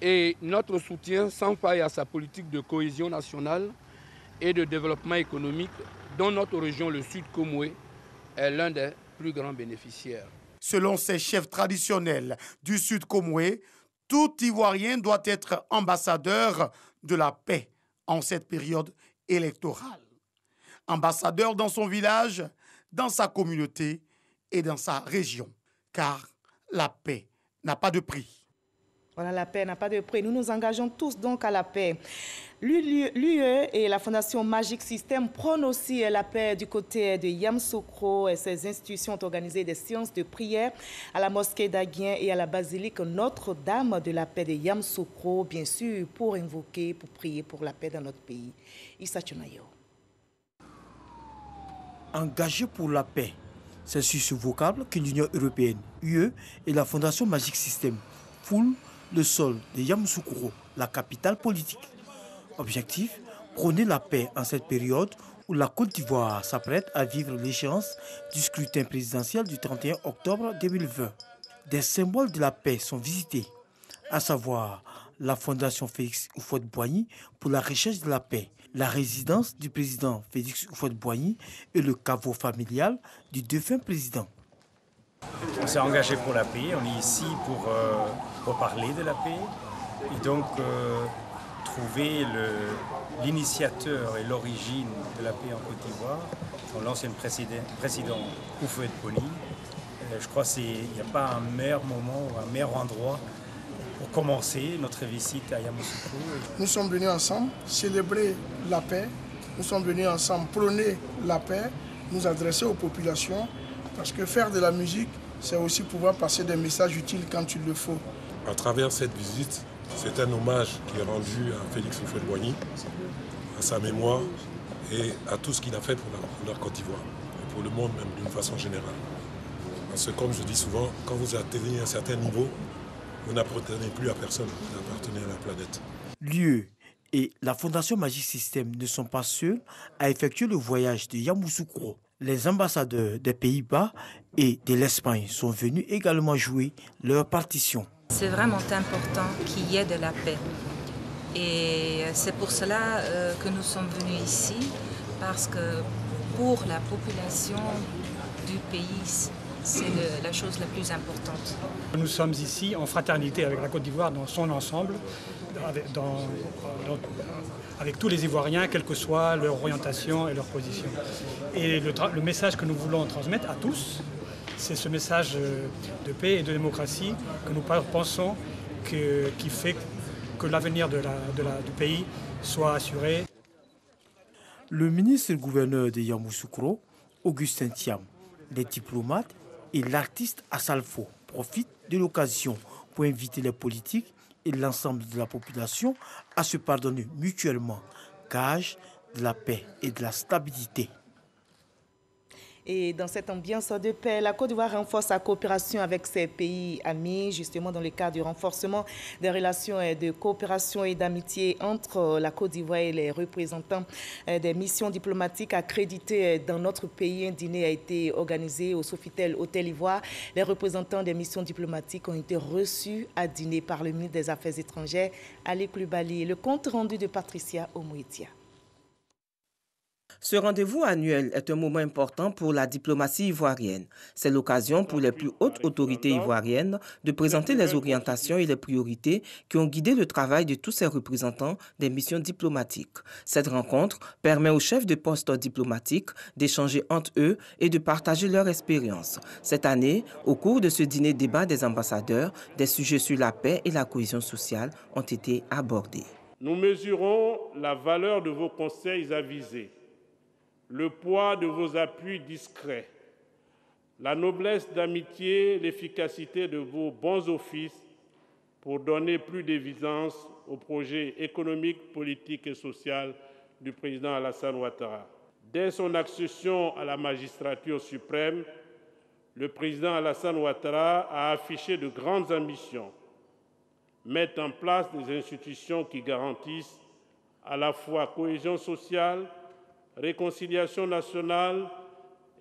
et notre soutien sans faille à sa politique de cohésion nationale et de développement économique dont notre région, le Sud Comoé, est l'un des plus grands bénéficiaires. Selon ces chefs traditionnels du Sud Comoé, tout Ivoirien doit être ambassadeur de la paix en cette période électorale. Ambassadeur dans son village, dans sa communauté et dans sa région, car la paix n'a pas de prix. Voilà, la paix n'a pas de prix. Nous nous engageons tous donc à la paix. L'UE et la Fondation Magic System prônent aussi la paix du côté de Yamoussoukro. Ces institutions ont organisé des séances de prière à la mosquée d'Aguien et à la basilique Notre-Dame de la paix de Yamoussoukro, bien sûr, pour invoquer, pour prier pour la paix dans notre pays. Issa Tchonayo. Engagé pour la paix, c'est sur ce vocable que l'Union européenne, UE et la Fondation Magic System foulent le sol de Yamoussoukro, la capitale politique. Objectif, prôner la paix en cette période où la Côte d'Ivoire s'apprête à vivre l'échéance du scrutin présidentiel du 31 octobre 2020. Des symboles de la paix sont visités, à savoir la Fondation Félix Houphouët-Boigny pour la recherche de la paix, la résidence du président Félix Houphouët-Boigny et le caveau familial du défunt président. On s'est engagé pour la paix, on est ici pour parler de la paix et donc trouver l'initiateur et l'origine de la paix en Côte d'Ivoire, l'ancien président Houphouët-Boigny. Je crois qu'il n'y a pas un meilleur moment ou un meilleur endroit pour commencer notre visite à Yamoussoukro. Nous sommes venus ensemble célébrer la paix, nous sommes venus ensemble prôner la paix, nous adresser aux populations, parce que faire de la musique, c'est aussi pouvoir passer des messages utiles quand il le faut. À travers cette visite, c'est un hommage qui est rendu à Félix Houphouët-Boigny, à sa mémoire et à tout ce qu'il a fait pour la Côte d'Ivoire et pour le monde même d'une façon générale. Parce que comme je dis souvent, quand vous atteignez un certain niveau, vous n'appartenez plus à personne, vous appartenez à la planète. L'UE et la Fondation Magic System ne sont pas seuls à effectuer le voyage de Yamoussoukro. Les ambassadeurs des Pays-Bas et de l'Espagne sont venus également jouer leur partition. C'est vraiment important qu'il y ait de la paix. Et c'est pour cela que nous sommes venus ici, parce que pour la population du pays, c'est la chose la plus importante. Nous sommes ici en fraternité avec la Côte d'Ivoire dans son ensemble, avec tous les Ivoiriens, quelle que soit leur orientation et leur position. Et le message que nous voulons transmettre à tous, c'est ce message de paix et de démocratie que nous pensons qui fait que l'avenir du pays soit assuré. Le ministre et gouverneur de Yamoussoukro, Augustin Thiam, les diplomates et l'artiste Assalfo profitent de l'occasion pour inviter les politiques et l'ensemble de la population à se pardonner mutuellement, gage de la paix et de la stabilité. Et dans cette ambiance de paix, la Côte d'Ivoire renforce sa coopération avec ses pays amis, justement dans le cadre du renforcement des relations de coopération et d'amitié entre la Côte d'Ivoire et les représentants des missions diplomatiques accréditées dans notre pays. Un dîner a été organisé au Sofitel Hôtel Ivoire. Les représentants des missions diplomatiques ont été reçus à dîner par le ministre des Affaires étrangères, Ali Coulibaly. Le compte rendu de Patricia Omoïtia. Ce rendez-vous annuel est un moment important pour la diplomatie ivoirienne. C'est l'occasion pour les plus hautes autorités ivoiriennes de présenter les orientations et les priorités qui ont guidé le travail de tous ces représentants des missions diplomatiques. Cette rencontre permet aux chefs de poste diplomatiques d'échanger entre eux et de partager leur expérience. Cette année, au cours de ce dîner-débat des ambassadeurs, des sujets sur la paix et la cohésion sociale ont été abordés. Nous mesurons la valeur de vos conseils avisés, le poids de vos appuis discrets, la noblesse d'amitié, l'efficacité de vos bons offices pour donner plus d'évidence au projet économique, politique et social du président Alassane Ouattara. Dès son accession à la magistrature suprême, le président Alassane Ouattara a affiché de grandes ambitions, mettre en place des institutions qui garantissent à la fois cohésion sociale, réconciliation nationale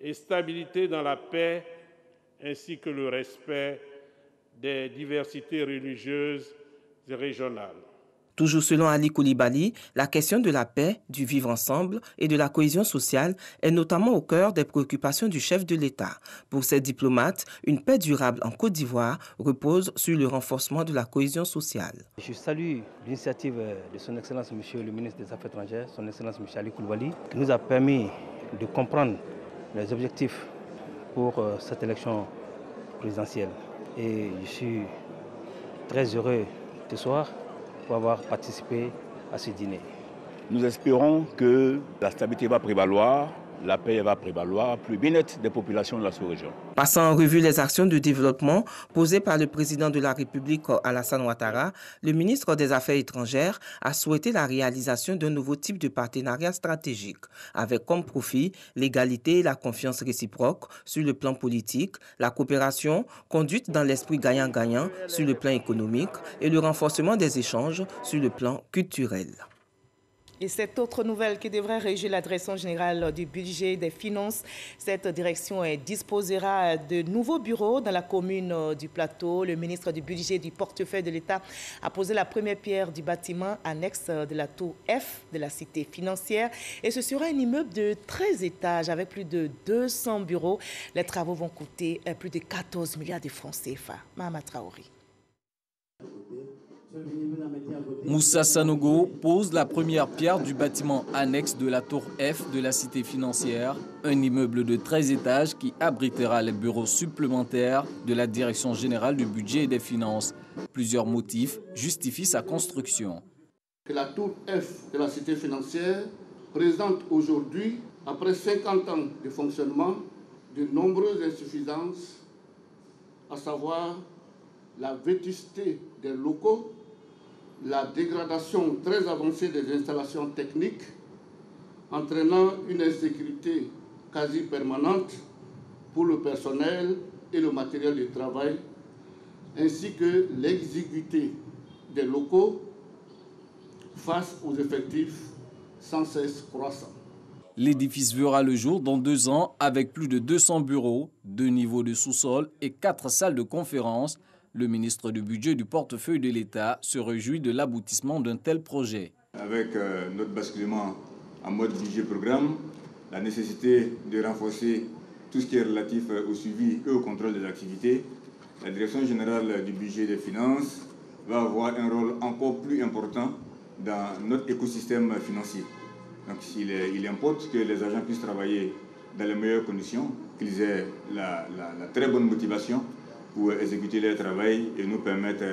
et stabilité dans la paix, ainsi que le respect des diversités religieuses et régionales. Toujours selon Ali Coulibaly, la question de la paix, du vivre ensemble et de la cohésion sociale est notamment au cœur des préoccupations du chef de l'État. Pour ces diplomates, une paix durable en Côte d'Ivoire repose sur le renforcement de la cohésion sociale. Je salue l'initiative de son Excellence Monsieur le ministre des Affaires étrangères, son Excellence Monsieur Ali Coulibaly, qui nous a permis de comprendre les objectifs pour cette élection présidentielle. Et je suis très heureux ce soir pour avoir participé à ce dîner. Nous espérons que la stabilité va prévaloir, la paix va prévaloir, plus bien-être des populations de la sous-région. Passant en revue les actions de développement posées par le président de la République Alassane Ouattara, le ministre des Affaires étrangères a souhaité la réalisation d'un nouveau type de partenariat stratégique, avec comme profit l'égalité et la confiance réciproque sur le plan politique, la coopération conduite dans l'esprit gagnant-gagnant sur le plan économique et le renforcement des échanges sur le plan culturel. Et cette autre nouvelle qui devrait régir la direction générale du budget et des finances, cette direction disposera de nouveaux bureaux dans la commune du Plateau. Le ministre du budget et du portefeuille de l'État a posé la première pierre du bâtiment annexe de la tour F de la cité financière. Et ce sera un immeuble de 13 étages avec plus de 200 bureaux. Les travaux vont coûter plus de 14 milliards de francs CFA. Mahama Traoré. Moussa Sanogo pose la première pierre du bâtiment annexe de la tour F de la cité financière, un immeuble de 13 étages qui abritera les bureaux supplémentaires de la Direction générale du budget et des finances. Plusieurs motifs justifient sa construction. Que la tour F de la cité financière présente aujourd'hui, après 50 ans de fonctionnement, de nombreuses insuffisances, à savoir la vétusté des locaux, la dégradation très avancée des installations techniques, entraînant une insécurité quasi permanente pour le personnel et le matériel de travail, ainsi que l'exiguïté des locaux face aux effectifs sans cesse croissants. L'édifice verra le jour dans 2 ans avec plus de 200 bureaux, 2 niveaux de sous-sol et 4 salles de conférence. Le ministre du budget et du portefeuille de l'État se réjouit de l'aboutissement d'un tel projet. Avec notre basculement en mode budget programme, la nécessité de renforcer tout ce qui est relatif au suivi et au contrôle des activités, la Direction générale du budget et des finances va avoir un rôle encore plus important dans notre écosystème financier. Donc il importe que les agents puissent travailler dans les meilleures conditions, qu'ils aient la très bonne motivation pour exécuter leur travail et nous permettre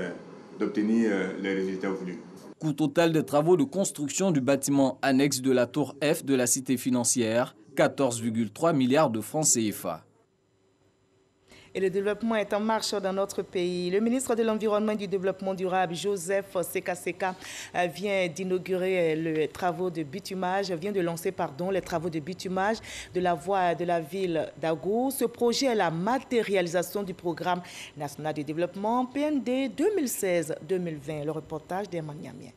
d'obtenir les résultats voulus. Coût total des travaux de construction du bâtiment annexe de la tour F de la cité financière, 14,3 milliards de francs CFA. Et le développement est en marche dans notre pays. Le ministre de l'Environnement et du Développement durable, Joseph Sekaseka, vient d'inaugurer les travaux de bitumage, les travaux de bitumage de la voie de la ville d'Agou. Ce projet est la matérialisation du programme national de développement PND 2016-2020. Le reportage d'Herman Niamien.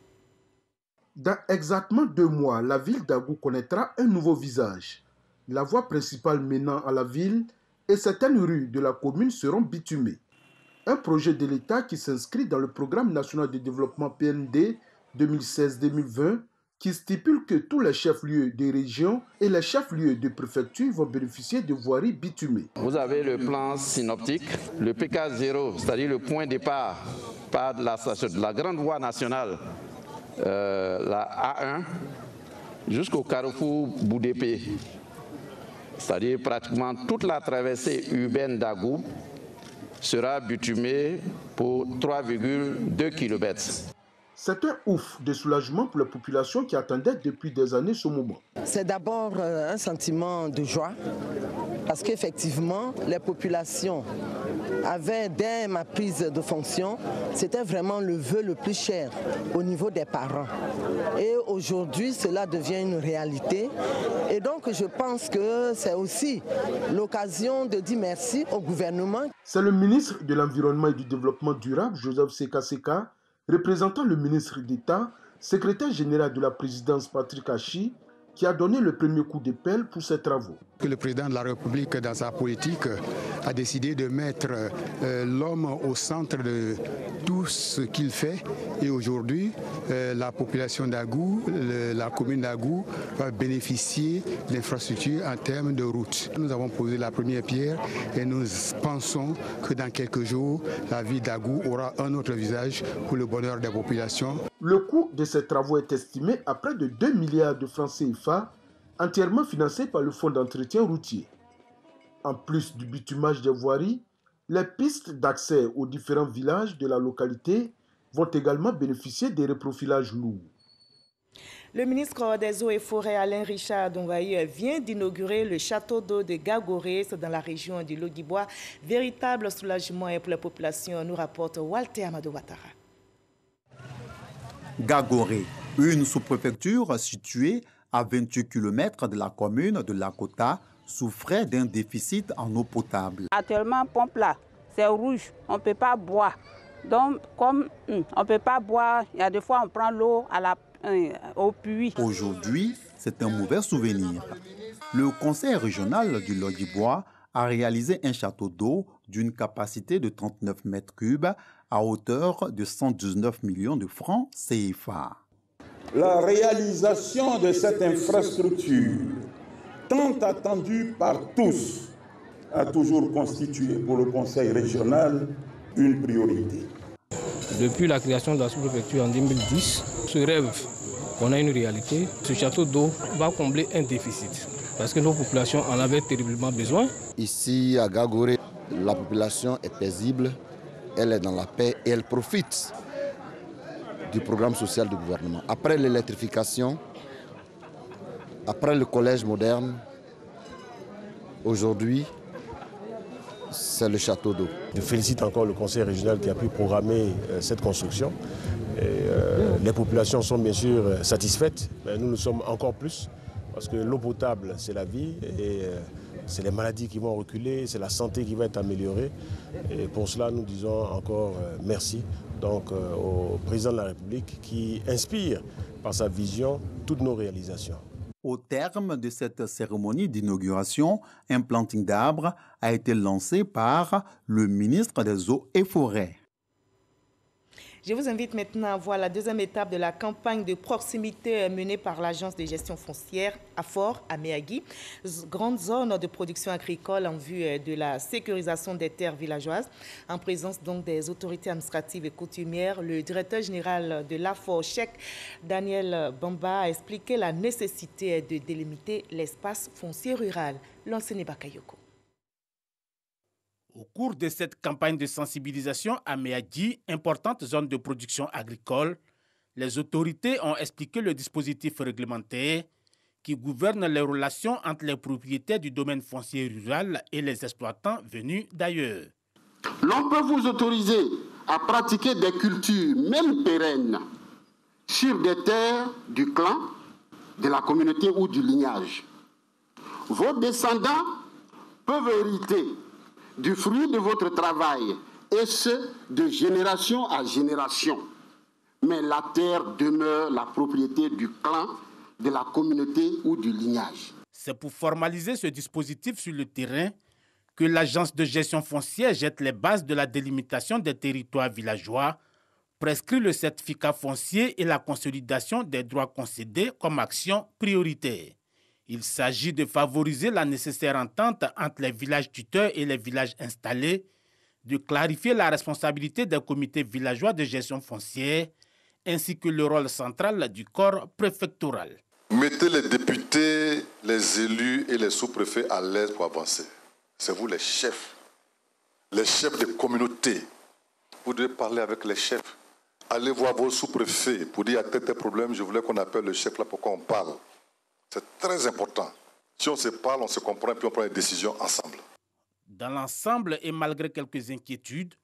Dans exactement 2 mois, la ville d'Agou connaîtra un nouveau visage. La voie principale menant à la ville et certaines rues de la commune seront bitumées. Un projet de l'État qui s'inscrit dans le programme national de développement PND 2016-2020 qui stipule que tous les chefs-lieux des régions et les chefs-lieux de préfecture vont bénéficier de voiries bitumées. Vous avez le plan synoptique, le PK0, c'est-à-dire le point départ par de la grande voie nationale, la A1, jusqu'au carrefour Boudépé. C'est-à-dire pratiquement toute la traversée urbaine d'Agou sera bitumée pour 3,2 km. C'est un ouf de soulagement pour la population qui attendait depuis des années ce moment. C'est d'abord un sentiment de joie parce qu'effectivement, les populations avaient, dès ma prise de fonction, c'était vraiment le vœu le plus cher au niveau des parents. Et aujourd'hui, cela devient une réalité. Et donc, je pense que c'est aussi l'occasion de dire merci au gouvernement. C'est le ministre de l'Environnement et du Développement durable, Joseph Sekaseka, représentant le ministre d'État, secrétaire général de la présidence Patrick Hachi, qui a donné le premier coup de pelle pour ces travaux. Le président de la République, dans sa politique, a décidé de mettre l'homme au centre de tout ce qu'il fait. Et aujourd'hui, la population d'Agou, la commune d'Agou, va bénéficier d'infrastructures en termes de routes. Nous avons posé la première pierre et nous pensons que dans quelques jours, la ville d'Agou aura un autre visage pour le bonheur des populations. Le coût de ces travaux est estimé à près de 2 milliards de francs CFA, entièrement financé par le Fonds d'entretien routier. En plus du bitumage des voiries, les pistes d'accès aux différents villages de la localité vont également bénéficier des reprofilages lourds. Le ministre des Eaux et Forêts, Alain Richard Donvaï, vient d'inaugurer le château d'eau de Gagoré dans la région du Lodibois. Véritable soulagement pour la population, nous rapporte Walter Amadou Ouattara. Gagoré, une sous-préfecture située à 28 km de la commune de Lakota, souffrait d'un déficit en eau potable. Actuellement, pompe là, c'est rouge, on ne peut pas boire. Donc, comme on ne peut pas boire, il y a des fois on prend l'eau au puits. Aujourd'hui, c'est un mauvais souvenir. Le conseil régional du Lodibois a réalisé un château d'eau d'une capacité de 39 mètres cubes à hauteur de 119 millions de francs CFA. La réalisation de cette infrastructure, tant attendue par tous, a toujours constitué pour le Conseil régional une priorité. Depuis la création de la sous-préfecture en 2010, ce rêve, on a une réalité. Ce château d'eau va combler un déficit parce que nos populations en avaient terriblement besoin. Ici à Gagoré, la population est paisible, elle est dans la paix et elle profite du programme social du gouvernement. Après l'électrification, après le collège moderne, aujourd'hui, c'est le château d'eau. Je félicite encore le conseil régional qui a pu programmer cette construction. Les populations sont bien sûr satisfaites, mais nous sommes encore plus, parce que l'eau potable, c'est la vie, et c'est les maladies qui vont reculer, c'est la santé qui va être améliorée. Et pour cela, nous disons encore merci donc, au président de la République qui inspire par sa vision toutes nos réalisations. Au terme de cette cérémonie d'inauguration, un planting d'arbres a été lancé par le ministre des Eaux et Forêts. Je vous invite maintenant à voir la deuxième étape de la campagne de proximité menée par l'Agence de gestion foncière AFOR à Méagui, grande zone de production agricole en vue de la sécurisation des terres villageoises. En présence donc des autorités administratives et coutumières, le directeur général de l'AFOR, Cheikh Daniel Bamba, a expliqué la nécessité de délimiter l'espace foncier rural. L'enseigne Bakayoko. Au cours de cette campagne de sensibilisation à Méagui, importante zone de production agricole, les autorités ont expliqué le dispositif réglementaire qui gouverne les relations entre les propriétaires du domaine foncier rural et les exploitants venus d'ailleurs. L'on peut vous autoriser à pratiquer des cultures, même pérennes, sur des terres du clan, de la communauté ou du lignage. Vos descendants peuvent hériter du fruit de votre travail, et ce, de génération à génération. Mais la terre demeure la propriété du clan, de la communauté ou du lignage. C'est pour formaliser ce dispositif sur le terrain que l'Agence de gestion foncière jette les bases de la délimitation des territoires villageois, prescrit le certificat foncier et la consolidation des droits concédés comme action prioritaire. Il s'agit de favoriser la nécessaire entente entre les villages tuteurs et les villages installés, de clarifier la responsabilité des comités villageois de gestion foncière, ainsi que le rôle central du corps préfectoral. Mettez les députés, les élus et les sous-préfets à l'aise pour avancer. C'est vous les chefs des communautés. Vous devez parler avec les chefs. Allez voir vos sous-préfets pour dire à tel problème, je voulais qu'on appelle le chef là pour qu'on parle. C'est très important. Si on se parle, on se comprend et puis on prend des décisions ensemble. Dans l'ensemble et malgré quelques inquiétudes,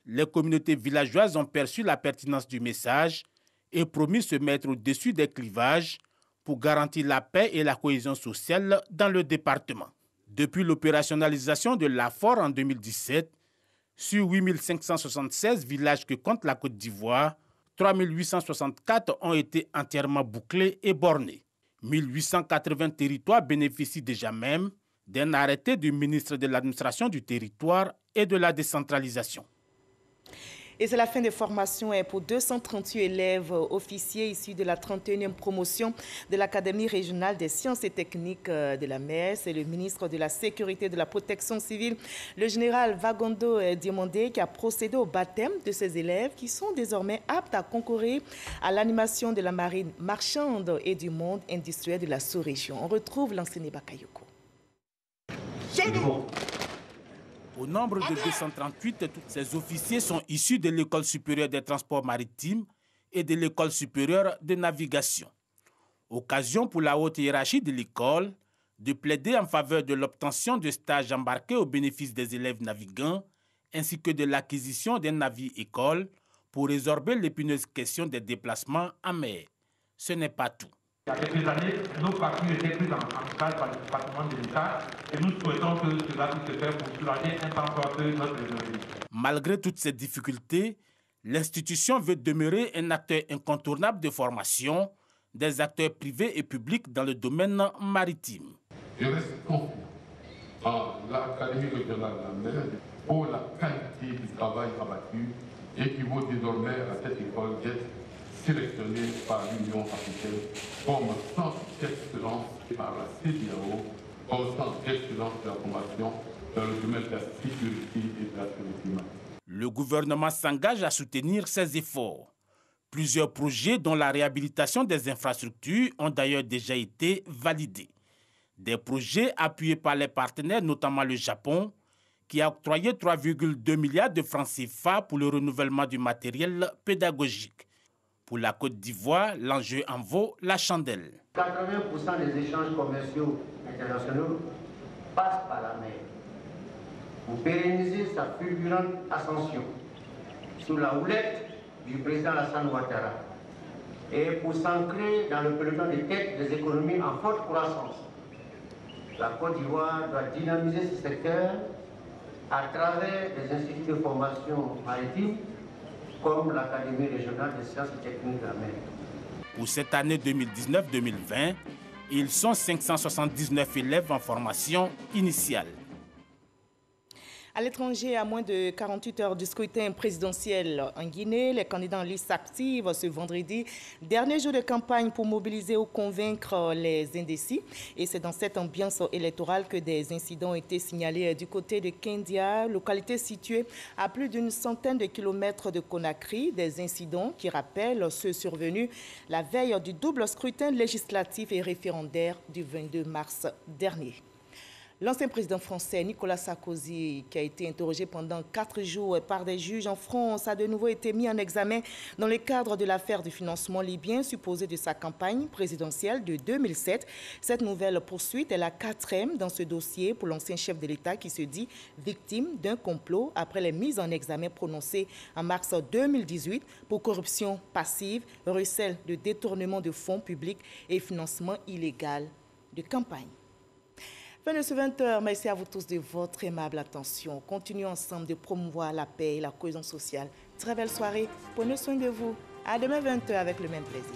les communautés villageoises ont perçu la pertinence du message et promis se mettre au-dessus des clivages pour garantir la paix et la cohésion sociale dans le département. Depuis l'opérationnalisation de l'AFOR en 2017, sur 8576 villages que compte la Côte d'Ivoire, 3864 ont été entièrement bouclés et bornés. 1880 territoires bénéficient déjà même d'un arrêté du ministre de l'Administration du territoire et de la décentralisation. Et c'est la fin des formations pour 238 élèves officiers issus de la 31e promotion de l'Académie régionale des sciences et techniques de la mer. C'est le ministre de la Sécurité et de la Protection civile, le général Vagondo Diomandé, qui a procédé au baptême de ces élèves qui sont désormais aptes à concourir à l'animation de la marine marchande et du monde industriel de la sous-région. On retrouve l'enseigne Bakayoko. Au nombre de 238, tous ces officiers sont issus de l'École supérieure des transports maritimes et de l'École supérieure de navigation. Occasion pour la haute hiérarchie de l'école de plaider en faveur de l'obtention de stages embarqués au bénéfice des élèves navigants ainsi que de l'acquisition d'un navire-école pour résorber l'épineuse question des déplacements en mer. Ce n'est pas tout. Il y a quelques années, nos parcours étaient pris en charge par le département de l'État et nous souhaitons que cela puisse se faire pour soulager un temps soit peu notre trésorerie. Malgré toutes ces difficultés, l'institution veut demeurer un acteur incontournable de formation des acteurs privés et publics dans le domaine maritime. Je reste confiant en l'Académie régionale de la mer pour la qualité du travail abattu et qui vaut désormais à cette école d'être sélectionné par l'Union africaine comme centre d'excellence et par la CEDEAO comme centre d'excellence de la formation dans le domaine de la sécurité et de la sécurité. Le gouvernement s'engage à soutenir ces efforts. Plusieurs projets, dont la réhabilitation des infrastructures, ont d'ailleurs déjà été validés. Des projets appuyés par les partenaires, notamment le Japon, qui a octroyé 3,2 milliards de francs CFA pour le renouvellement du matériel pédagogique. Pour la Côte d'Ivoire, l'enjeu en vaut la chandelle. 80% des échanges commerciaux internationaux passent par la mer. Pour pérenniser sa fulgurante ascension sous la houlette du président Alassane Ouattara et pour s'ancrer dans le peloton des têtes des économies en forte croissance, la Côte d'Ivoire doit dynamiser ce secteur à travers des instituts de formation maritime comme l'Académie régionale des sciences et techniques de la mer. Pour cette année 2019-2020, ils sont 579 élèves en formation initiale. À l'étranger, à moins de 48 heures du scrutin présidentiel en Guinée, les candidats en liste active ce vendredi, dernier jour de campagne pour mobiliser ou convaincre les indécis. Et c'est dans cette ambiance électorale que des incidents ont été signalés du côté de Kendia, localité située à plus d'une centaine de kilomètres de Conakry. Des incidents qui rappellent ceux survenus la veille du double scrutin législatif et référendaire du 22 mars dernier. L'ancien président français Nicolas Sarkozy, qui a été interrogé pendant 4 jours par des juges en France, a de nouveau été mis en examen dans le cadre de l'affaire du financement libyen supposé de sa campagne présidentielle de 2007. Cette nouvelle poursuite est la 4e dans ce dossier pour l'ancien chef de l'État qui se dit victime d'un complot après les mises en examen prononcées en mars 2018 pour corruption passive, recel de détournement de fonds publics et financement illégal de campagne. Fin de ce 20h, merci à vous tous de votre aimable attention. Continuons ensemble de promouvoir la paix et la cohésion sociale. Très belle soirée, prenez soin de vous. À demain 20h avec le même plaisir.